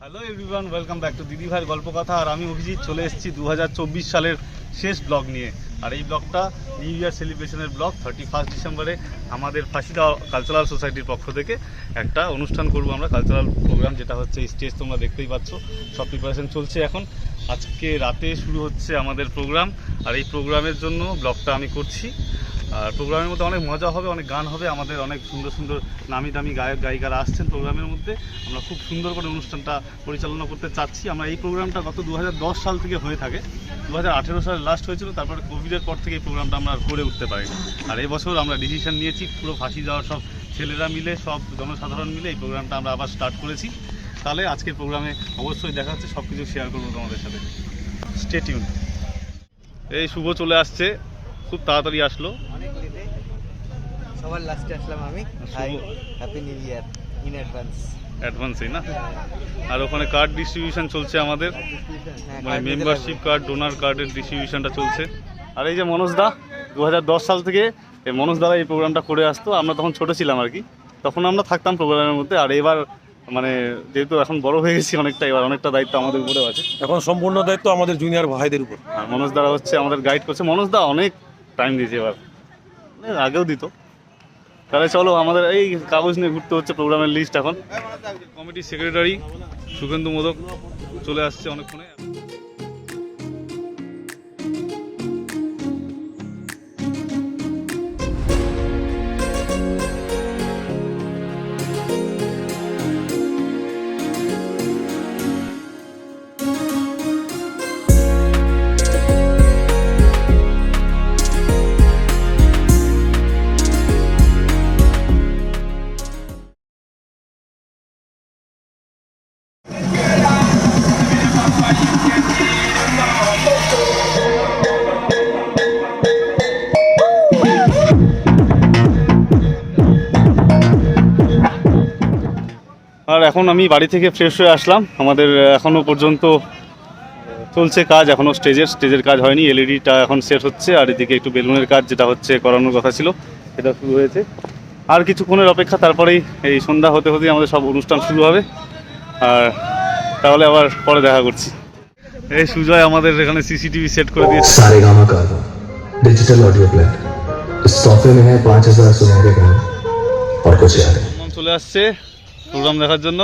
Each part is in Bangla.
Hello everyone, welcome back to দিদি ভাইয়ের গল্প কথা। আর আমি অভিজিৎ চলে এসেছি 2024 সালের শেষ ব্লগ নিয়ে। আর এই ব্লগটা নিউ ইয়ার সেলিব্রেশনের ব্লগ। 31 ডিসেম্বরে আমাদের ফাঁসিদা কালচারাল সোসাইটির পক্ষ থেকে একটা অনুষ্ঠান করব আমরা, কালচারাল প্রোগ্রাম, যেটা হচ্ছে স্টেজ তোমরা দেখতেই পাচ্ছ। সব প্রিপারেশন চলছে এখন। আজকে রাতে শুরু হচ্ছে আমাদের প্রোগ্রাম, আর এই প্রোগ্রামের জন্য ব্লগটা আমি করছি। আর প্রোগ্রামের মধ্যে অনেক মজা হবে, অনেক গান হবে, আমাদের অনেক সুন্দর সুন্দর নামি দামি গায়ক গায়িকারা আসছেন প্রোগ্রামের মধ্যে। আমরা খুব সুন্দর করে অনুষ্ঠানটা পরিচালনা করতে চাচ্ছি। আমরা এই প্রোগ্রামটা গত 2010 সাল থেকে হয়ে থাকে। 2018 সালে লাস্ট হয়েছিল, তারপরে কোভিডের পর থেকে এই প্রোগ্রামটা আমরা করে উঠতে পারিনি। আর এবছর আমরা ডিসিশন নিয়েছি, পুরো ফাঁসি যাওয়ার সব ছেলেরা মিলে, সব জনসাধারণ মিলে এই প্রোগ্রামটা আমরা আবার স্টার্ট করেছি। তাহলে আজকের প্রোগ্রামে অবশ্যই দেখা হচ্ছে, সব কিছু শেয়ার করবো তোমাদের সাথে। Stay tune. এই শুভ চলে আসছে, খুব তাড়াতাড়ি আসলো। সবার লাস্টে আসলাম আমি। হ্যাপি নিউ ইয়ার ইন অ্যাডভান্সই না। আর ওখানে কার্ড ডিস্ট্রিবিউশন চলছে আমাদের, মানে মেম্বারশিপ কার্ড, ডোনার কার্ডের ডিস্ট্রিবিউশনটা চলছে। আর এই যে মনোজ দা, 2010 সাল থেকে এই মনোজ দ্বারা এই প্রোগ্রামটা করে আসতো। আমরা তখন ছোট ছিলাম আর কি, তখন আমরা থাকতাম প্রোগ্রামের মধ্যে। আর এবার মানে যেহেতু এখন বড় হয়ে গেছি অনেকটা, এবার অনেকটা দায়িত্ব আমাদের উপরেও আছে। এখন সম্পূর্ণ দায়িত্ব আমাদের জুনিয়র ভাইদের উপর। আর মনোজ দ্বারা হচ্ছে আমাদের গাইড করছে। মনোজ দা অনেক টাইম দিয়েছে, এবার আগেও দিত। তাহলে চলো, আমাদের এই কাগজ নিয়ে ঘুরতে হচ্ছে প্রোগ্রামের লিস্ট। এখন কমিটির সেক্রেটারি সুখেন্দু মোদক চলে আসছে অনেকক্ষণে। আর এখন আমি বাড়ি থেকে ফ্রেশ হয়ে আসলাম। আমাদের এখনও পর্যন্ত চলছে কাজ, এখনও স্টেজের কাজ হয়নি। এলইডিটা এখন সেট হচ্ছে, আর এদিকে একটু বেলুনের কাজ যেটা হচ্ছে করানোর কথা ছিল সেটা শুরু হয়েছে। আর কিছুক্ষণের অপেক্ষা, তারপরেই এই সন্ধ্যা হতে হতেই আমাদের সব অনুষ্ঠান শুরু হবে। আর তাহলে আবার পরে দেখা করছি। এই সুজয় আমাদের এখানে সিসিটিভি সেট করে দিয়েছে। सारेगामा कारवा डिजिटल ऑडियो प्लेट इस सॉफ्टवेयर में है 5000 सुनहरे गाने और कुछ यादें। চলে আসছে প্রোগ্রাম দেখার জন্য।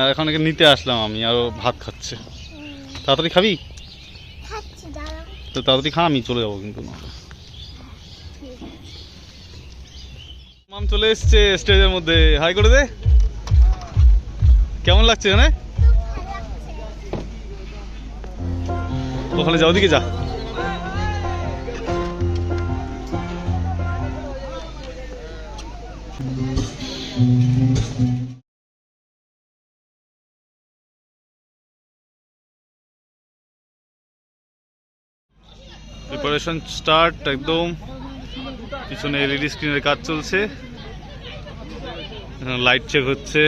আর এখন একে নিতে আসলাম আমি, আরও ভাত খাচ্ছে। তাড়াতাড়ি খাবি তো? তাড়াতাড়ি খা, আমি চলে যাবো কিন্তু। মাম চলে এসছে স্টেজের মধ্যে, হাই করে দে। কেমন লাগছে এখানে? ওখানে যাও, দিকে যা। প্রিপারেশন স্টার্ট একদম। পিছনে এলইডি স্ক্রিনের কাজ চলছে, লাইট চেক হচ্ছে।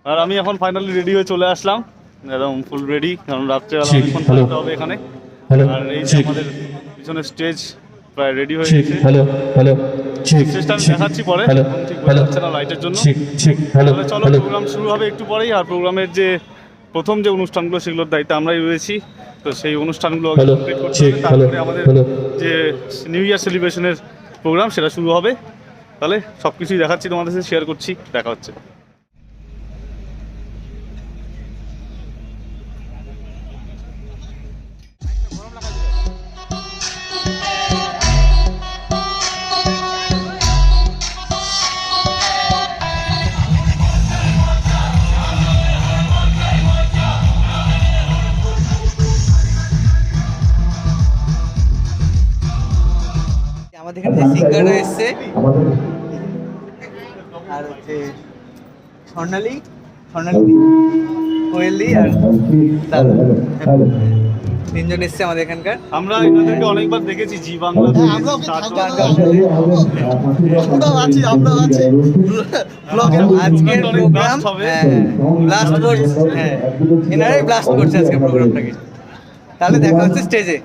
আর আমি এখন ফাইনালি রেডি হয়ে চলে আসলাম, একদম ফুল রেডি, কারণ রাত্রেবেলা অনেকক্ষণ থাকতে হবে এখানে। আর এই যে আমাদের পিছনে স্টেজ প্রায় রেডি হয়ে গেছে। স্টেজটা আমি দেখাচ্ছি পরে, ঠিক বোঝা যাচ্ছে না লাইটের জন্য। তাহলে চলো, প্রোগ্রাম শুরু হবে একটু পরেই। আর প্রোগ্রামের যে প্রথম যে অনুষ্ঠানগুলো, সেগুলোর দায়িত্বে আমরাই রয়েছি। তো সেই অনুষ্ঠানগুলো কমপ্লিট করতে হবে, তারপরে আমাদের যে নিউ ইয়ার সেলিব্রেশনের প্রোগ্রাম সেটা শুরু হবে। তাহলে সব কিছুই দেখাচ্ছি, তোমাদের সাথে শেয়ার করছি। দেখা হচ্ছে। আমাদের এখানে যে সিঙ্গার এসছে, আর হচ্ছে স্বর্ণালী, কোয়েলি আর তিনজন এসছে আমাদের এখানকার। আমরা এনাদেরকে অনেকবার দেখেছি জি বাংলা। আজকের প্রোগ্রাম ব্লাস্ট করছে, এনারাই ব্লাস্ট করছে আজকের প্রোগ্রামটাকে। তাহলে দেখা হচ্ছে স্টেজে।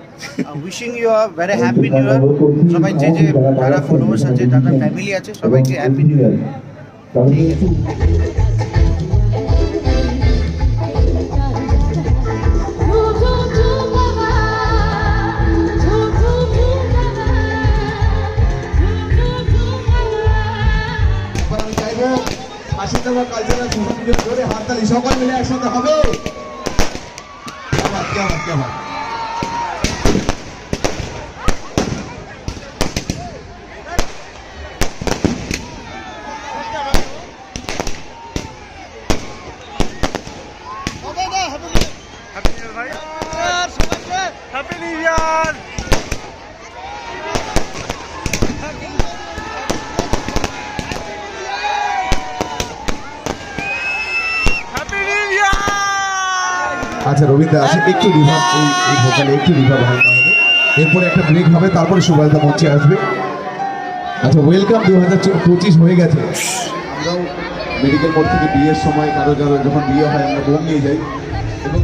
Wishing you a very happy new year. সবাই যে যারা ফলোয়ার্স আছে, যারা ফ্যামিলি আছে, সবাইকে হ্যাপি নিউ ইয়ার। এবার আমি চাইবো আশীর্বাদ কালচারাল সোসাইটির জোরে হাততালি সকল মিলে একসাথে হবে। কেমন কেমন কেমন হ্যাপি নিউ ইয়ার। আচ্ছা রবীন্দ্র আছে একটু রিভাব, এই ভোকালে একটু রিভাব হালকা হবে, এরপরে একটা ব্রেক হবে, তারপরে সুবালদা মঞ্চে আসবে। আচ্ছা ওয়েলকাম 2025 হয়ে গেছে। আমরাও মেডিকেল বোর্ড থেকে বিয়ের সময় কারো কারো যখন বিয়ে হয় আমরা বউ নিয়ে যাই এবং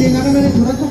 ये गाना मैंने थोड़ा सा